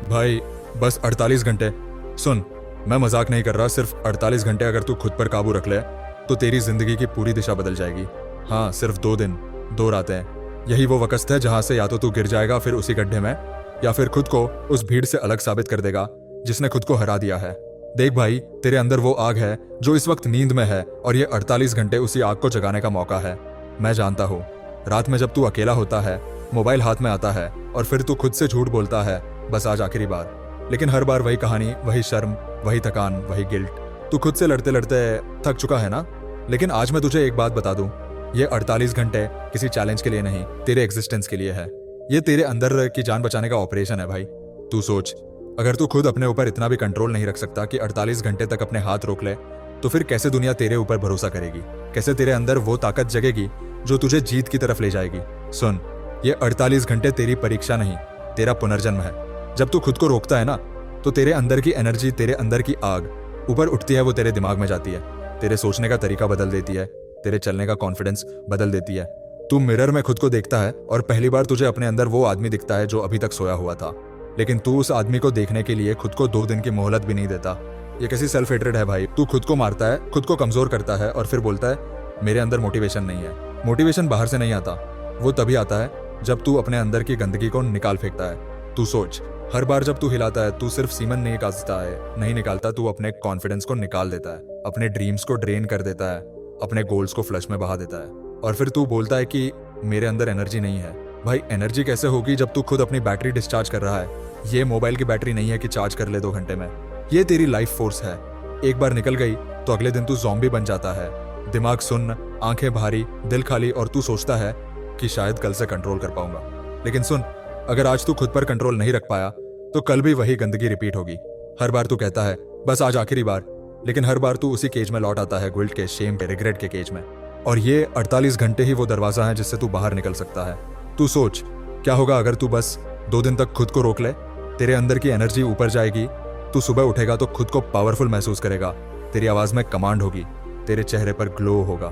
भाई बस 48 घंटे। सुन, मैं मजाक नहीं कर रहा, सिर्फ 48 घंटे अगर तू खुद पर काबू रख ले तो तेरी जिंदगी की पूरी दिशा बदल जाएगी। हाँ, सिर्फ 2 दिन 2 रातें, यही वो वक्त है जहां से या तो तू गिर जाएगा फिर उसी गड्ढे में, या फिर खुद को उस भीड़ से अलग साबित कर देगा जिसने खुद को हरा दिया है। देख भाई, तेरे अंदर वो आग है जो इस वक्त नींद में है, और ये 48 घंटे उसी आग को जगाने का मौका है। मैं जानता हूँ, रात में जब तू अकेला होता है, मोबाइल हाथ में आता है और फिर तू खुद से झूठ बोलता है, बस आज आखिरी बार। लेकिन हर बार वही कहानी, वही शर्म, वही थकान, वही गिल्ट। तू खुद से लड़ते लड़ते थक चुका है ना। लेकिन आज मैं तुझे एक बात बता दूं, ये 48 घंटे किसी चैलेंज के लिए नहीं, तेरे एग्जिस्टेंस के लिए है। ये तेरे अंदर की जान बचाने का ऑपरेशन है भाई। तू सोच, अगर तू खुद अपने ऊपर इतना भी कंट्रोल नहीं रख सकता कि 48 घंटे तक अपने हाथ रोक ले, तो फिर कैसे दुनिया तेरे ऊपर भरोसा करेगी? कैसे तेरे अंदर वो ताकत जगेगी जो तुझे जीत की तरफ ले जाएगी? सुन, ये 48 घंटे तेरी परीक्षा नहीं, तेरा पुनर्जन्म है। जब तू खुद को रोकता है ना, तो तेरे अंदर की एनर्जी, तेरे अंदर की आग ऊपर उठती है, वो तेरे दिमाग में जाती है, तेरे सोचने का तरीका बदल देती है, तेरे चलने का कॉन्फिडेंस बदल देती है। तू मिरर में खुद को देखता है और पहली बार तुझे अपने अंदर वो आदमी दिखता है जो अभी तक सोया हुआ था। लेकिन तू उस आदमी को देखने के लिए खुद को 2 दिन की मोहलत भी नहीं देता। ये कैसी सेल्फ हेट्रेड है भाई? तू खुद को मारता है, खुद को कमजोर करता है और फिर बोलता है मेरे अंदर मोटिवेशन नहीं है। मोटिवेशन बाहर से नहीं आता, वो तभी आता है जब तू अपने अंदर की गंदगी को निकाल फेंकता है। तू सोच, हर बार जब तू हिलाता है, तू सिर्फ सीमन नहीं निकालता, तू अपने कॉन्फिडेंस को निकाल देता है, अपने ड्रीम्स को ड्रेन कर देता है, अपने गोल्स को फ्लश में बहा देता है। और फिर तू बोलता है कि मेरे अंदर एनर्जी नहीं है। भाई, एनर्जी कैसे होगी जब तू खुद अपनी बैटरी डिस्चार्ज कर रहा है? ये मोबाइल की बैटरी नहीं है कि चार्ज कर ले 2 घंटे में। ये तेरी लाइफ फोर्स है। एक बार निकल गई तो अगले दिन तू ज़ॉम्बी बन जाता है। दिमाग सुन्न, आंखें भारी, दिल खाली, और तू सोचता है कि शायद कल से कंट्रोल कर पाऊंगा। लेकिन सुन, अगर आज तू खुद पर कंट्रोल नहीं रख पाया तो कल भी वही गंदगी रिपीट होगी। हर बार तू कहता है बस आज आखिरी बार, लेकिन हर बार तू उसी केज में लौट आता है, गिल्ट के, शेम के, रिग्रेट के केज में। और ये 48 घंटे ही वो दरवाजा है जिससे तू बाहर निकल सकता है। तू सोच, क्या होगा अगर तू बस 2 दिन तक खुद को रोक ले? तेरे अंदर की एनर्जी ऊपर जाएगी, तू सुबह उठेगा तो खुद को पावरफुल महसूस करेगा, तेरी आवाज में कमांड होगी, तेरे चेहरे पर ग्लो होगा,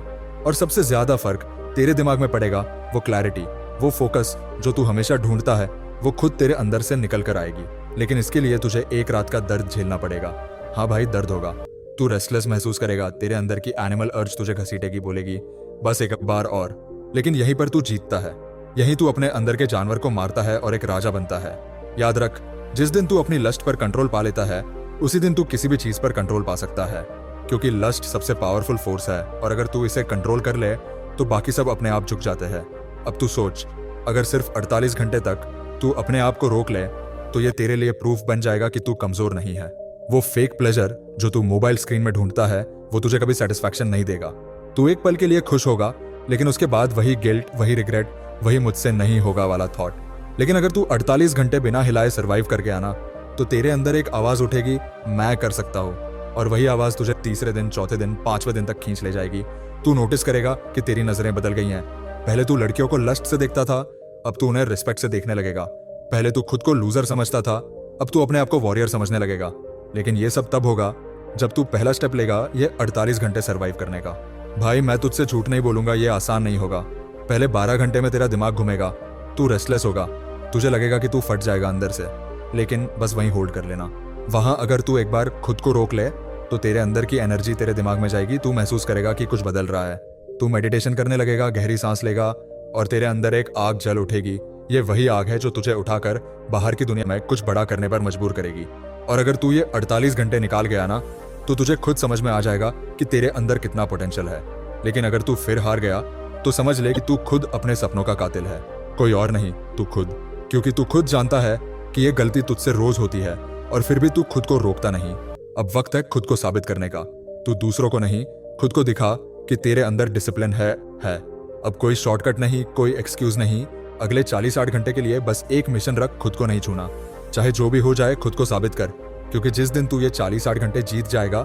और सबसे ज्यादा फर्क तेरे दिमाग में पड़ेगा, वो क्लैरिटी, वो फोकस जो तू हमेशा ढूंढता है, वो खुद तेरे अंदर से निकल कर आएगी। लेकिन इसके लिए तुझे एक रात का दर्द झेलना पड़ेगा। हाँ भाई, दर्द होगा। तू रेस्टलेस महसूस करेगा, तेरे अंदर की एनिमल अर्ज तुझे घसीटेगी, बोलेगी बस एक बार और। लेकिन यहीं पर तू जीतता है, यहीं तू अपने अंदर के जानवर को मारता है और एक राजा बनता है। याद रख, जिस दिन तू अपनी लस्ट पर कंट्रोल पा लेता है, उसी दिन तू किसी भी चीज पर कंट्रोल पा सकता है, क्योंकि लस्ट सबसे पावरफुल फोर्स है, और अगर तू इसे कंट्रोल कर ले तो बाकी सब अपने आप झुक जाते हैं। अब तू सोच, अगर सिर्फ 48 घंटे तक तू अपने आप को रोक ले तो ये तेरे लिए प्रूफ बन जाएगा कि तू कमजोर नहीं है। वो फेक प्लेजर जो तू मोबाइल स्क्रीन में ढूंढता है, वो तुझे कभी सेटिस्फैक्शन नहीं देगा। तू एक पल के लिए खुश होगा, लेकिन उसके बाद वही गिल्ट, वही रिग्रेट, वही मुझसे नहीं होगा वाला थॉट। लेकिन अगर तू 48 घंटे बिना हिलाए सरवाइव करके आना, तो तेरे अंदर एक आवाज उठेगी, मैं कर सकता हूँ। और वही आवाज तुझे तीसरे दिन, चौथे दिन, 5वें दिन तक खींच ले जाएगी। तू नोटिस करेगा कि तेरी नजरें बदल गई हैं। पहले तू लड़कियों को लस्ट से देखता था, अब तू उन्हें रिस्पेक्ट से देखने लगेगा। पहले तू खुद को लूजर समझता था, अब तू अपने आप को वॉरियर समझने लगेगा। लेकिन ये सब तब होगा जब तू पहला स्टेप लेगा, ये 48 घंटे सरवाइव करने का। भाई, मैं तुझसे झूठ नहीं बोलूंगा, ये आसान नहीं होगा। पहले 12 घंटे में तेरा दिमाग घूमेगा, तू रेस्टलेस होगा, तुझे लगेगा कि तू फट जाएगा अंदर से। लेकिन बस वहीं होल्ड कर लेना। वहां अगर तू एक बार खुद को रोक ले तो तेरे अंदर की एनर्जी तेरे दिमाग में जाएगी, तू महसूस करेगा कि कुछ बदल रहा है। तू मेडिटेशन करने लगेगा, गहरी सांस लेगा, और तेरे अंदर एक आग जल उठेगी। ये वही आग है जो तुझे उठाकर बाहर की दुनिया में कुछ बड़ा करने पर मजबूर करेगी। और अगर तू ये 48 घंटे निकाल गया ना, तो तुझे खुद समझ में आ जाएगा कि तेरे अंदर कितना पोटेंशियल है। लेकिन अगर तू फिर हार गया तो समझ ले कि तू खुद अपने सपनों का कातिल है, कोई और नहीं, तू खुद। क्योंकि तू खुद जानता है कि ये गलती तुझसे रोज होती है, और फिर भी तू खुद को रोकता नहीं। अब वक्त है खुद को साबित करने का। तू दूसरों को नहीं, खुद को दिखा कि तेरे अंदर डिसिप्लिन है। अब कोई शॉर्टकट नहीं, कोई एक्सक्यूज नहीं। अगले 48 घंटे के लिए बस एक मिशन रख, खुद को नहीं छूना। चाहे जो भी हो जाए, खुद को साबित कर। क्योंकि जिस दिन तू ये 48 घंटे जीत जाएगा,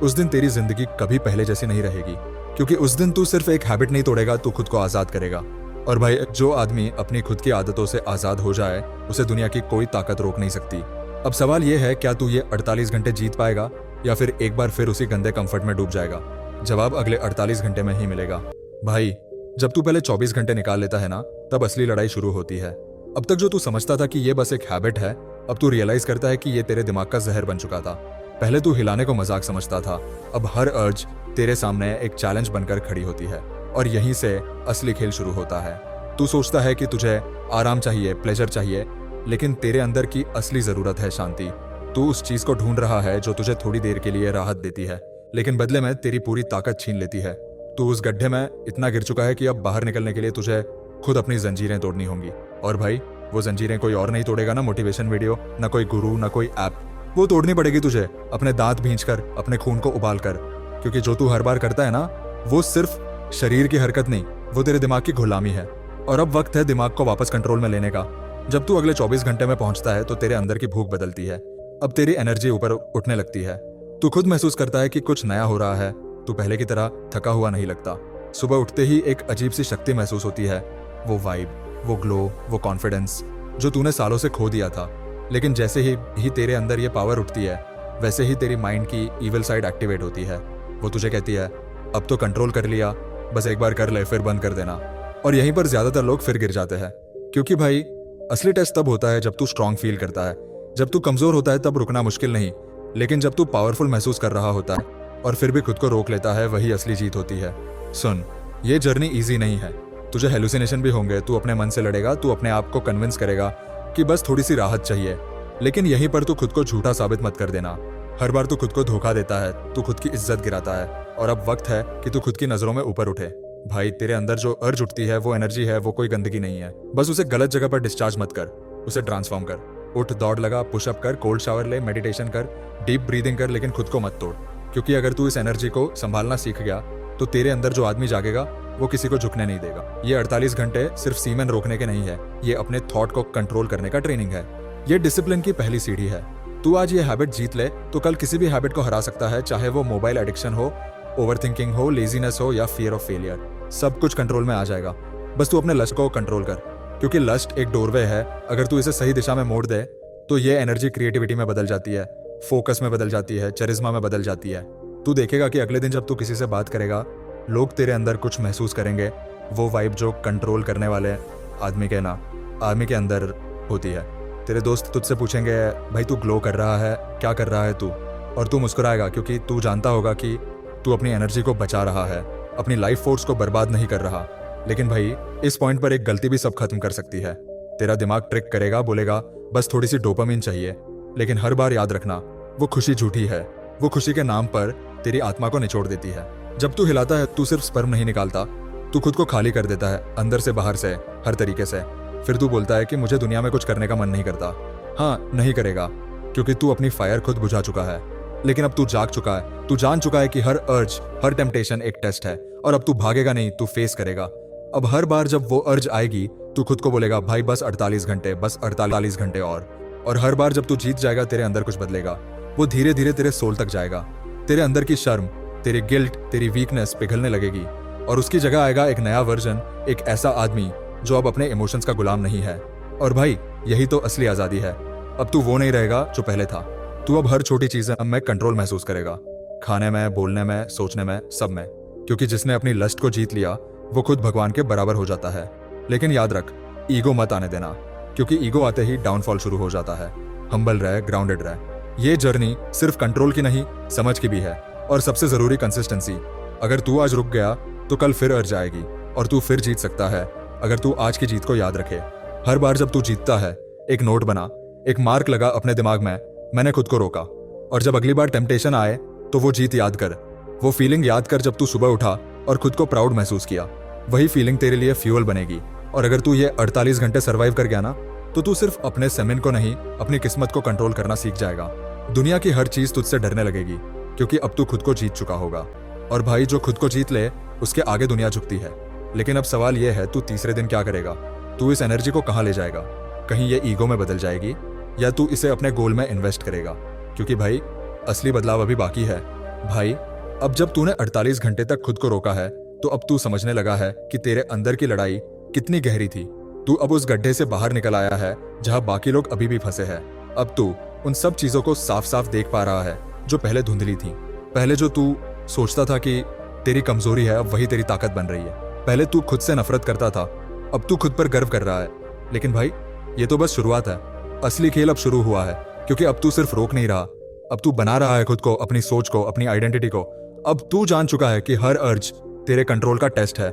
उस दिन तेरी जिंदगी कभी पहले जैसी नहीं रहेगी। क्योंकि उस दिन तू सिर्फ एक हैबिट नहीं तोड़ेगा, तू खुद को आजाद करेगा। और भाई, जो आदमी अपनी खुद की आदतों से आजाद हो जाए, उसे दुनिया की कोई ताकत रोक नहीं सकती। अब सवाल यह है, क्या तू ये 48 घंटे जीत पाएगा, या फिर एक बार फिर उसी गंदे कंफर्ट में डूब जाएगा? जवाब अगले 48 घंटे में ही मिलेगा। भाई, जब तू पहले 24 घंटे निकाल लेता है ना, तब असली लड़ाई शुरू होती है। अब तक जो तू समझता था कि ये बस एक हैबिट है, अब तू रियलाइज करता है कि ये तेरे दिमाग का जहर बन चुका था। पहले तू हिलाने को मजाक समझता था, अब हर अर्ज तेरे सामने एक चैलेंज बनकर खड़ी होती है और यहीं से असली खेल शुरू होता है। तू सोचता है कि तुझे आराम चाहिए, प्लेजर चाहिए, लेकिन तेरे अंदर की असली जरूरत है शांति। तू उस चीज को ढूंढ रहा है जो तुझे थोड़ी देर के लिए राहत देती है, लेकिन बदले में तेरी पूरी ताकत छीन लेती है। तू उस गड्ढे में इतना गिर चुका है कि अब बाहर निकलने के लिए तुझे खुद अपनी जंजीरें तोड़नी होंगी। और भाई, वो जंजीरें कोई और नहीं तोड़ेगा ना मोटिवेशन वीडियो, ना कोई गुरु, ना कोई ऐप। वो तोड़नी पड़ेगी तुझे अपने दांत भींच कर, अपने खून को उबाल कर। क्योंकि जो तू हर बार करता है ना, वो सिर्फ शरीर की हरकत नहीं, वो तेरे दिमाग की गुलामी है। और अब वक्त है दिमाग को वापस कंट्रोल में लेने का। जब तू अगले 24 घंटे में पहुंचता है तो तेरे अंदर की भूख बदलती है। अब तेरी एनर्जी ऊपर उठने लगती है। तू खुद महसूस करता है कि कुछ नया हो रहा है। तू पहले की तरह थका हुआ नहीं लगता। सुबह उठते ही एक अजीब सी शक्ति महसूस होती है, वो वाइब, वो ग्लो, वो कॉन्फिडेंस जो तूने सालों से खो दिया था। लेकिन जैसे ही तेरे अंदर ये पावर उठती है, वैसे ही तेरी माइंड की ईविल साइड एक्टिवेट होती है। वो तुझे कहती है, अब तो कंट्रोल कर लिया, बस एक बार कर ले, फिर बंद कर देना। और यहीं पर ज्यादातर लोग फिर गिर जाते हैं। क्योंकि भाई, असली टेस्ट तब होता है जब तू स्ट्रांग फील करता है। जब तू कमजोर होता है तब रुकना मुश्किल नहीं, लेकिन जब तू पावरफुल महसूस कर रहा होता है और फिर भी खुद को रोक लेता है, वही असली जीत होती है। सुन, ये जर्नी इजी नहीं है। तुझे हेलुसिनेशन भी होंगे, तू अपने मन से लड़ेगा, तू अपने आप को कन्विंस करेगा कि बस थोड़ी सी राहत चाहिए। लेकिन यहीं पर तू खुद को झूठा साबित मत कर देना। हर बार तू खुद को धोखा देता है, तू खुद की इज्जत गिराता है। और अब वक्त है कि तू खुद की नजरों में ऊपर उठे। भाई, तेरे अंदर जो अर्ज उठती है, वो एनर्जी है, वो कोई गंदगी नहीं है। बस उसे गलत जगह पर डिस्चार्ज मत कर, उसे ट्रांसफॉर्म कर। उठ, दौड़ लगा, पुशअप कर, कोल्ड शावर ले, मेडिटेशन कर, डीप ब्रीदिंग कर, लेकिन खुद को मत तोड़। क्योंकि अगर तू इस एनर्जी को संभालना सीख गया तो तेरे अंदर जो आदमी जागेगा वो किसी को झुकने नहीं देगा। ये 48 घंटे सिर्फ सीमेन रोकने के नहीं है, ये अपने थॉट को कंट्रोल करने का ट्रेनिंग है। ये डिसिप्लिन की पहली सीढ़ी है। तू आज ये हैबिट जीत ले तो कल किसी भी हैबिट को हरा सकता है, चाहे वो मोबाइल एडिक्शन हो, ओवरथिंकिंग हो, लेजीनेस हो या फियर ऑफ फेलियर। सब कुछ कंट्रोल में आ जाएगा। बस तू अपने लस्ट को कंट्रोल कर, क्योंकि लस्ट एक डोरवे है। अगर तू इसे सही दिशा में मोड़ दे तो ये एनर्जी क्रिएटिविटी में बदल जाती है, फोकस में बदल जाती है, चरिज्मा में बदल जाती है। तू देखेगा कि अगले दिन जब तू किसी से बात करेगा, लोग तेरे अंदर कुछ महसूस करेंगे, वो वाइब जो कंट्रोल करने वाले आदमी के अंदर होती है। तेरे दोस्त तुझसे पूछेंगे, भाई तू ग्लो कर रहा है, क्या कर रहा है तू? और तू मुस्कुराएगा, क्योंकि तू जानता होगा कि तू अपनी एनर्जी को बचा रहा है, अपनी लाइफ फोर्स को बर्बाद नहीं कर रहा। लेकिन भाई, इस पॉइंट पर एक गलती भी सब खत्म कर सकती है। तेरा दिमाग ट्रिक करेगा, बोलेगा बस थोड़ी सी डोपामिन चाहिए। लेकिन हर बार याद रखना, वो खुशी झूठी है। वो खुशी के नाम पर तेरी आत्मा को निचोड़ देती है। जब तू हिलाता है, तू सिर्फ स्पर्म नहीं निकालता, तू खुद को खाली कर देता है, अंदर से बाहर से, हर तरीके से। फिर तू बोलता है कि मुझे दुनिया में कुछ करने का मन नहीं करता। हाँ, नहीं करेगा, क्योंकि तू अपनी फायर खुद बुझा चुका है। लेकिन अब तू जाग चुका है, तू जान चुका है कि हर अर्ज, हर टेम्पटेशन एक टेस्ट है। और अब तू भागेगा नहीं, तू फेस करेगा। अब हर बार जब वो अर्ज आएगी, तू खुद को बोलेगा, भाई बस 48 घंटे, बस 48 घंटे और हर बार जब तू जीत जाएगा, तेरे अंदर कुछ बदलेगा। वो धीरे धीरे तेरे सोल तक जाएगा। तेरे अंदर की शर्म, तेरी गिल्ट, तेरी वीकनेस पिघलने लगेगी और उसकी जगह आएगा एक नया वर्जन, एक ऐसा आदमी जो अब अपने इमोशंस का गुलाम नहीं है। और भाई, यही तो असली आजादी है। अब तू वो नहीं रहेगा जो पहले था। तू अब हर छोटी चीज में कंट्रोल महसूस करेगा, खाने में, बोलने में, सोचने में, सब में। क्योंकि जिसने अपनी लस्ट को जीत लिया, वो खुद भगवान के बराबर हो जाता है। लेकिन याद रख, ईगो मत आने देना, क्योंकि ईगो आते ही डाउनफॉल शुरू हो जाता है। हम्बल रहे, ग्राउंडेड रहे। ये जर्नी सिर्फ कंट्रोल की नहीं, समझ की भी है। और सबसे जरूरी, कंसिस्टेंसी। अगर तू आज रुक गया तो कल फिर अर्ज आएगी और तू फिर जीत सकता है, अगर तू आज की जीत को याद रखे। हर बार जब तू जीतता है, एक नोट बना, एक मार्क लगा अपने दिमाग में, मैंने खुद को रोका। और जब अगली बार टेम्पटेशन आए तो वो जीत याद कर, वो फीलिंग याद कर जब तू सुबह उठा और खुद को प्राउड महसूस किया। वही फीलिंग तेरे लिए फ्यूल बनेगी। और अगर तू ये 48 घंटे सर्वाइव कर गया ना, तो तू सिर्फ अपने सेमेन को नहीं, अपनी किस्मत को कंट्रोल करना सीख जाएगा। दुनिया की हर चीज तुझसे डरने लगेगी, क्योंकि अब तू खुद को जीत चुका होगा। और भाई, जो खुद को जीत ले, उसके आगे दुनिया झुकती है। लेकिन अब सवाल यह है, तू तीसरे दिन क्या करेगा? तू इस एनर्जी को कहाँ ले जाएगा? कहीं ये ईगो में बदल जाएगी, या तू इसे अपने गोल में इन्वेस्ट करेगा? क्योंकि भाई, असली बदलाव अभी बाकी है। भाई, अब जब तूने 48 घंटे तक खुद को रोका है, तो अब तू समझने लगा है कि तेरे अंदर की लड़ाई कितनी गहरी थी। तू अब उस गड्ढे से बाहर निकल आया है जहां बाकी लोग अभी भी फंसे हैं। अब तू उन सब चीजों को साफ साफ देख पा रहा है जो पहले धुंधली थी। पहले जो तू सोचता था कि तेरी कमजोरी है, अब वही तेरी ताकत बन रही है। पहले तू खुद से नफरत करता था, अब तू खुद पर गर्व कर रहा है। लेकिन भाई, ये तो बस शुरुआत है। असली खेल अब शुरू हुआ है, क्योंकि अब तू सिर्फ रोक नहीं रहा, अब तू बना रहा है खुद को, अपनी सोच को, अपनी आइडेंटिटी को। अब तू जान चुका है कि हर अर्ज तेरे कंट्रोल का टेस्ट है।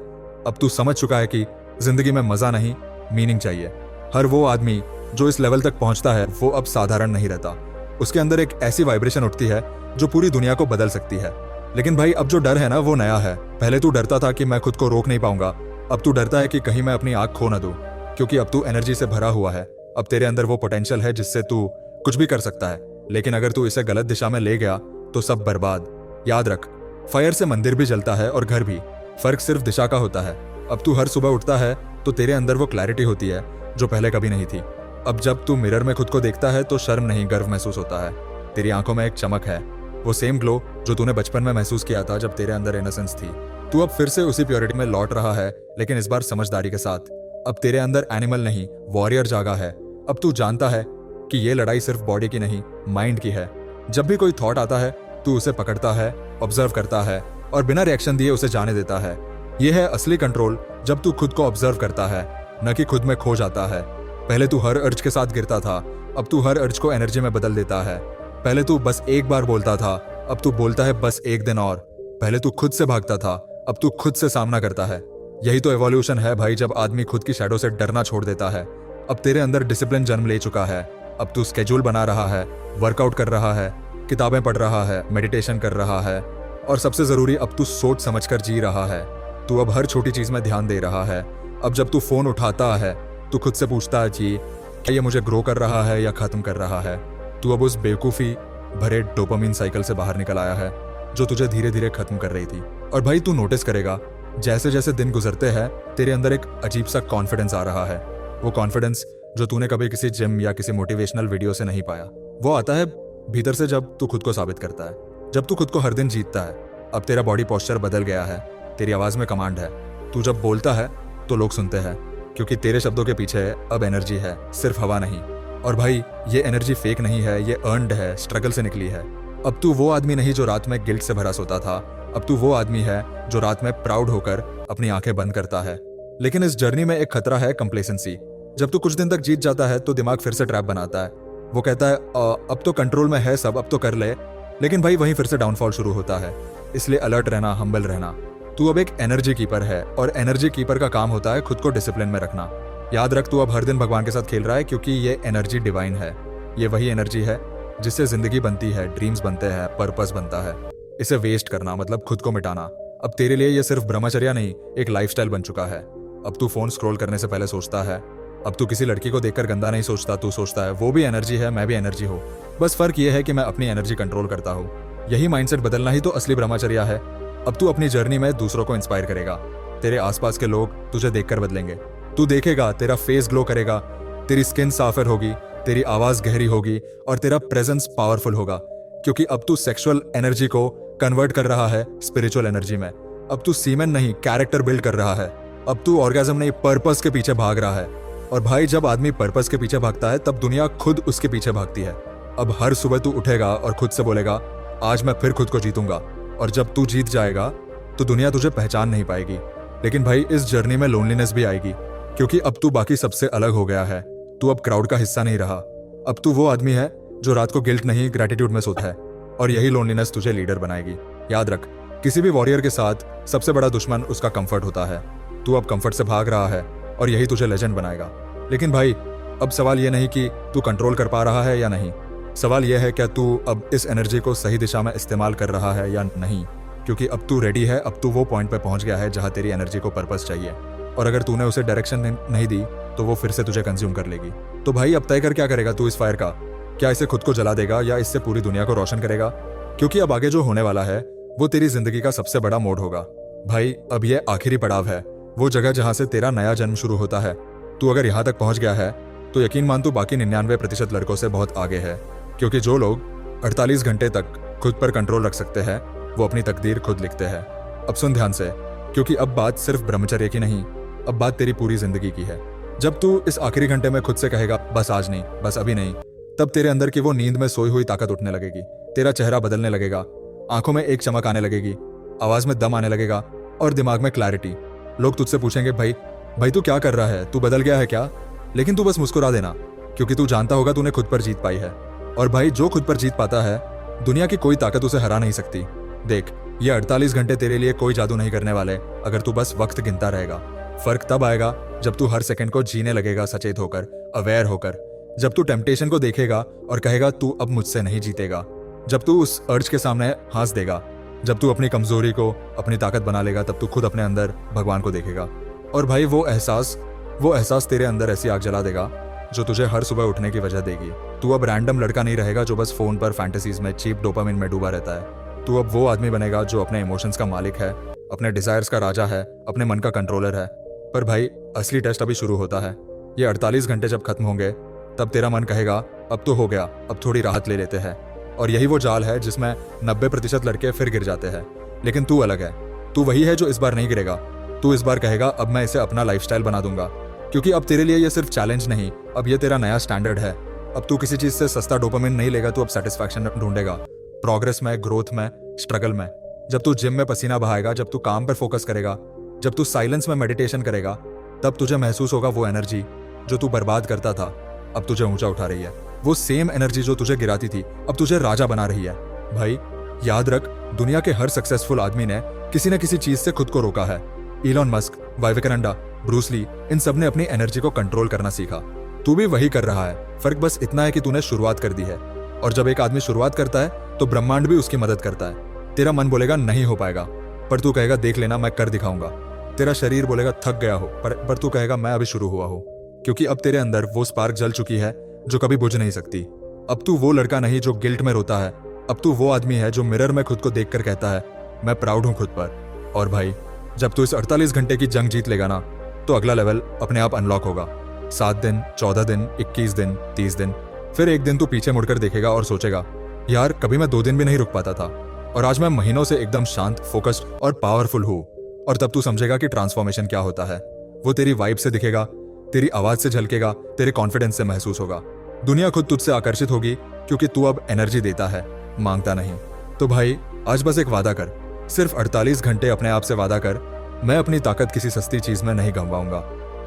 अब तू समझ चुका है कि जिंदगी में मजा नहीं, मीनिंग चाहिए। हर वो आदमी जो इस लेवल तक पहुंचता है वो अब साधारण नहीं रहता। उसके अंदर एक ऐसी वाइब्रेशन उठती है जो पूरी दुनिया को बदल सकती है। लेकिन भाई अब जो डर है ना वो नया है। पहले तू डरता था कि मैं खुद को रोक नहीं पाऊंगा, अब तू डरता है कि कहीं मैं अपनी आंख खो ना दूं, क्योंकि अब तू एनर्जी से भरा हुआ है। अब तेरे अंदर वो पोटेंशियल है जिससे तू कुछ भी कर सकता है। लेकिन अगर तू इसे गलत दिशा में ले गया तो सब बर्बाद। याद रख, फायर से मंदिर भी जलता है और घर भी, फर्क सिर्फ दिशा का होता है। अब तू हर सुबह उठता है तो तेरे अंदर वो क्लैरिटी होती है जो पहले कभी नहीं थी। अब जब तू मिरर में खुद को देखता है तो शर्म नहीं, गर्व महसूस होता है। तेरी आंखों में एक चमक है, वो सेम ग्लो जो तूने बचपन में महसूस किया था जब तेरे अंदर इनोसेंस थी। तू अब फिर से उसी प्योरिटी में लौट रहा है, लेकिन इस बार समझदारी के साथ। अब तेरे अंदर एनिमल नहीं, वॉरियर जागा है। अब तू जानता है कि ये लड़ाई सिर्फ बॉडी की नहीं, माइंड की है। जब भी कोई थॉट आता है तू उसे पकड़ता है, ऑब्जर्व करता है और बिना रिएक्शन दिए उसे जाने देता है। यह है असली कंट्रोल, जब तू खुद को ऑब्जर्व करता है, न कि खुद में खो जाता है। पहले तू हर अर्ज के साथ गिरता था, अब तू हर अर्ज को एनर्जी में बदल देता है। पहले तू बस एक बार बोलता था, अब तू बोलता है बस एक दिन और। पहले तू खुद से भागता था, अब तू खुद से सामना करता है। यही तो एवोल्यूशन है भाई, जब आदमी खुद की शैडो से डरना छोड़ देता है। अब तेरे अंदर डिसिप्लिन जन्म ले चुका है। अब तू स्केड्यूल बना रहा है, वर्कआउट कर रहा है, किताबें पढ़ रहा है, मेडिटेशन कर रहा है और सबसे जरूरी अब तू सोच समझकर जी रहा है। तू अब हर छोटी चीज में ध्यान दे रहा है। अब जब तू फोन उठाता है तू खुद से पूछता है कि क्या ये मुझे ग्रो कर रहा है या खत्म कर रहा है। तू अब उस बेवकूफी भरे डोपामिन साइकिल से बाहर निकल आया है जो तुझे धीरे धीरे खत्म कर रही थी। और भाई तू नोटिस करेगा, जैसे जैसे दिन गुजरते हैं तेरे अंदर एक अजीब सा कॉन्फिडेंस आ रहा है। वो कॉन्फिडेंस जो तूने कभी किसी जिम या किसी मोटिवेशनल वीडियो से नहीं पाया। वो आता है भीतर से, जब तू खुद को साबित करता है, जब तू खुद को हर दिन जीतता है। अब तेरा बॉडी पोस्चर बदल गया है, तेरी आवाज में कमांड है। तू जब बोलता है तो लोग सुनते हैं, क्योंकि तेरे शब्दों के पीछे अब एनर्जी है, सिर्फ हवा नहीं। और भाई ये एनर्जी फेक नहीं है, ये अर्नड है, स्ट्रगल से निकली है। अब तू वो आदमी नहीं जो रात में गिल्ट से भरा सोता था, अब तू वो आदमी है जो रात में प्राउड होकर अपनी आंखें बंद करता है। लेकिन इस जर्नी में एक खतरा है, कंप्लेसेंसी। जब तू कुछ दिन तक जीत जाता है तो दिमाग फिर से ट्रैप बनाता है। वो कहता है अब तो कंट्रोल में है सब, अब तो कर ले। लेकिन भाई वहीं फिर से डाउनफॉल शुरू होता है। इसलिए अलर्ट रहना, हम्बल रहना। तू अब एक एनर्जी कीपर है और एनर्जी कीपर का काम होता है खुद को डिसिप्लिन में रखना। याद रख, तू अब हर दिन भगवान के साथ खेल रहा है, क्योंकि ये एनर्जी डिवाइन है। ये वही एनर्जी है जिससे जिंदगी बनती है, ड्रीम्स बनते हैं, पर्पस बनता है। इसे वेस्ट करना मतलब खुद को मिटाना। अब तेरे लिए ये सिर्फ ब्रह्मचर्या नहीं, एक लाइफस्टाइल बन चुका है। अब तू फोन स्क्रॉल करने से पहले सोचता है। अब तू किसी लड़की को देखकर गंदा नहीं सोचता, तू सोचता है वो भी एनर्जी है, मैं भी एनर्जी हूँ। बस फर्क ये है कि मैं अपनी एनर्जी कंट्रोल करता हूँ। यही माइंडसेट बदलना ही तो असली ब्रह्मचर्या है। अब तू अपनी जर्नी में दूसरों को इंस्पायर करेगा। तेरे आसपास के लोग तुझे देखकर बदलेंगे। तू देखेगा तेरा फेस ग्लो करेगा, तेरी स्किन साफर होगी, तेरी आवाज गहरी होगी और तेरा प्रेजेंस पावरफुल होगा। क्योंकि अब तू सेक्सुअल एनर्जी को कन्वर्ट कर रहा है स्पिरिचुअल एनर्जी में। अब तू सीमेन नहीं, कैरेक्टर बिल्ड कर रहा है। अब तू ऑर्गेज्म नहीं, पर्पस के पीछे भाग रहा है। और भाई जब आदमी पर्पस के पीछे भागता है तब दुनिया खुद उसके पीछे भागती है। अब हर सुबह तू उठेगा और खुद से बोलेगा आज मैं फिर खुद को जीतूंगा। और जब तू जीत जाएगा तो दुनिया तुझे पहचान नहीं पाएगी। लेकिन भाई इस जर्नी में लोनलीनेस भी आएगी, क्योंकि अब तू बाकी सबसे अलग हो गया है। तू अब क्राउड का हिस्सा नहीं रहा। अब तू वो आदमी है जो रात को गिल्ट नहीं, ग्रेटिट्यूड में सोता है। और यही लोनलीनेस तुझे लीडर बनाएगी। याद रख, किसी भी वॉरियर के साथ सबसे बड़ा दुश्मन उसका कंफर्ट होता है। तू अब कंफर्ट से भाग रहा है और यही तुझे लेजेंड बनाएगा। लेकिन भाई अब सवाल यह नहीं कि तू कंट्रोल कर पा रहा है या नहीं, सवाल यह है क्या तू अब इस एनर्जी को सही दिशा में इस्तेमाल कर रहा है या नहीं। क्योंकि अब तू रेडी है, अब तू वो पॉइंट पे पहुंच गया है जहां तेरी एनर्जी को पर्पस चाहिए। और अगर तूने उसे डायरेक्शन नहीं दी तो वो फिर से तुझे कंज्यूम कर लेगी। तो भाई अब तय कर क्या करेगा तू इस फायर का? क्या इसे खुद को जला देगा या इससे पूरी दुनिया को रोशन करेगा? क्योंकि अब आगे जो होने वाला है वो तेरी जिंदगी का सबसे बड़ा मोड़ होगा। भाई अब ये आखिरी पड़ाव है, वो जगह जहां से तेरा नया जन्म शुरू होता है। तू अगर यहाँ तक पहुंच गया है तो यकीन मान तू बाकी 99% लड़कों से बहुत आगे है। क्योंकि जो लोग 48 घंटे तक खुद पर कंट्रोल रख सकते हैं वो अपनी तकदीर खुद लिखते हैं। अब सुन ध्यान से, क्योंकि अब बात सिर्फ ब्रह्मचर्य की नहीं, अब बात तेरी पूरी जिंदगी की है। जब तू इस आखिरी घंटे में खुद से कहेगा बस आज नहीं, बस अभी नहीं, तब तेरे अंदर की वो नींद में सोई हुई ताकत उठने लगेगी। तेरा चेहरा बदलने लगेगा, आंखों में एक चमक आने लगेगी, आवाज में दम आने लगेगा और दिमाग में क्लैरिटी। लोग तुझसे पूछेंगे भाई तू क्या कर रहा है, तू बदल गया है क्या? लेकिन तू बस मुस्कुरा देना, क्योंकि तू जानता होगा तूने खुद पर जीत पाई है। और भाई जो खुद पर जीत पाता है, दुनिया की कोई ताकत उसे हरा नहीं सकती। देख, ये 48 घंटे तेरे लिए कोई जादू नहीं करने वाले अगर तू बस वक्त गिनता रहेगा। फर्क तब आएगा जब तू हर सेकंड को जीने लगेगा, सचेत होकर, अवेयर होकर। जब तू टेम्पटेशन को देखेगा और कहेगा तू अब मुझसे नहीं जीतेगा। जब तू उस अर्ज के सामने हंस देगा। जब तू अपनी कमजोरी को अपनी ताकत बना लेगा, तब तू खुद अपने अंदर भगवान को देखेगा। और भाई वो एहसास तेरे अंदर ऐसी आग जला देगा जो तुझे हर सुबह उठने की वजह देगी। तू अब रैंडम लड़का नहीं रहेगा जो बस फोन पर फैंटेसीज में, चीप डोपामिन में डूबा रहता है। तू अब वो आदमी बनेगा जो अपने इमोशंस का मालिक है, अपने डिजायर्स का राजा है, अपने मन का कंट्रोलर है। पर भाई असली टेस्ट अभी शुरू होता है। ये 48 घंटे जब खत्म होंगे तब तेरा मन कहेगा अब तो हो गया, अब थोड़ी राहत ले लेते हैं। और यही वो जाल है जिसमें 90% लड़के फिर गिर जाते हैं। लेकिन तू अलग है। तू वही है जो इस बार नहीं गिरेगा। तू इस बार कहेगा अब मैं इसे अपना लाइफस्टाइल बना दूंगा, क्योंकि अब तेरे लिए ये सिर्फ चैलेंज नहीं, अब ये तेरा नया स्टैंडर्ड है। अब तू किसी चीज से सस्ता डोपामिन नहीं लेगा, तू अब सेटिस्फैक्शन ढूंढेगा, प्रोग्रेस में, ग्रोथ में, स्ट्रगल में। जब तू जिम में पसीना बहाएगा, जब तू काम पर फोकस करेगा, जब तू साइलेंस में मेडिटेशन करेगा, तब तुझे महसूस होगा वो एनर्जी जो तू बर्बाद करता था अब तुझे ऊंचा उठा रही है। वो सेम एनर्जी जो तुझे गिराती थी अब तुझे राजा बना रही है। भाई याद रख, दुनिया के हर सक्सेसफुल आदमी ने किसी न किसी चीज से खुद को रोका है। Elon Musk, Vivekananda, Bruce Lee, इन सब ने अपनी एनर्जी को कंट्रोल करना सीखा। तू भी वही कर रहा है। फर्क बस इतना है कि तूने शुरुआत कर दी है। और जब एक आदमी शुरुआत करता है तो ब्रह्मांड भी उसकी मदद करता है। तेरा मन बोलेगा नहीं हो पाएगा, पर तू कहेगा देख लेना मैं कर दिखाऊंगा। तेरा शरीर बोलेगा थक गया हो, पर तू कहेगा मैं अभी शुरू हुआ हूं, क्योंकि अब तेरे अंदर वो स्पार्क जल चुकी है जो कभी बुझ नहीं सकती। अब तू वो लड़का नहीं जो गिल्ट में रोता है, अब तू वो आदमी है जो मिरर में खुद को देखकर कहता है मैं प्राउड हूं खुद पर। और भाई जब तू इस 48 घंटे की जंग जीत लेगा ना, तो अगला लेवल अपने आप अनलॉक होगा। 7 दिन, 14 दिन, 21 दिन, 30 दिन, फिर एक दिन तू पीछे मुड़कर देखेगा और सोचेगा यार कभी मैं 2 दिन भी नहीं रुक पाता था, और आज मैं महीनों से एकदम शांत, फोकस्ड और पावरफुल हूँ। और तब तू समझेगा कि ट्रांसफॉर्मेशन क्या होता है। वो तेरी वाइब से दिखेगा, तेरी आवाज से झलकेगा, तेरे कॉन्फिडेंस से महसूस होगा। दुनिया खुद तुझसे आकर्षित होगी क्योंकि तू अब एनर्जी देता है, मांगता नहीं। तो भाई आज बस एक वादा कर, सिर्फ 48 घंटे अपने आप से वादा कर, मैं अपनी ताकत किसी सस्ती चीज में नहीं गंवाऊंगा।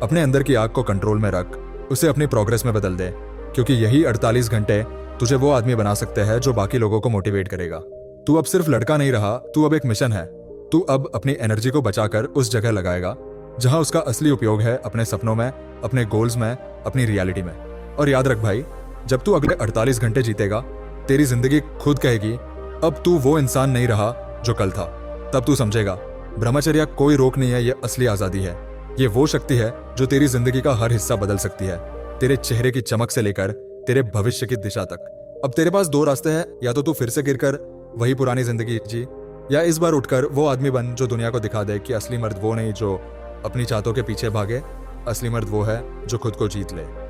अपने अंदर की आग को कंट्रोल में रख, उसे अपनी प्रोग्रेस में बदल दे, क्योंकि यही 48 घंटे तुझे वो आदमी बना सकते हैं जो बाकी लोगों को मोटिवेट करेगा। तू अब सिर्फ लड़का नहीं रहा, तू अब एक मिशन है। तू अब अपनी एनर्जी को बचाकर उस जगह लगाएगा जहां उसका असली उपयोग है, अपने सपनों में, अपने गोल्स में, अपनी रियलिटी में। और याद रख भाई, जब तू अगले 48 घंटे जीतेगा, तेरी जिंदगी खुद कहेगी अब तू वो इंसान नहीं रहा जो कल था। तब तू समझेगा ब्रह्मचर्य कोई रोक नहीं है, ये असली आजादी है। ये वो शक्ति है जो तेरी जिंदगी का हर हिस्सा बदल सकती है, तेरे चेहरे की चमक से लेकर तेरे भविष्य की दिशा तक। अब तेरे पास 2 रास्ते हैं, या तो तू फिर से गिरकर वही पुरानी जिंदगी जी, या इस बार उठकर वो आदमी बन जो दुनिया को दिखा दे कि असली मर्द वो नहीं जो अपनी चाहतों के पीछे भागे, असली मर्द वो है जो खुद को जीत ले।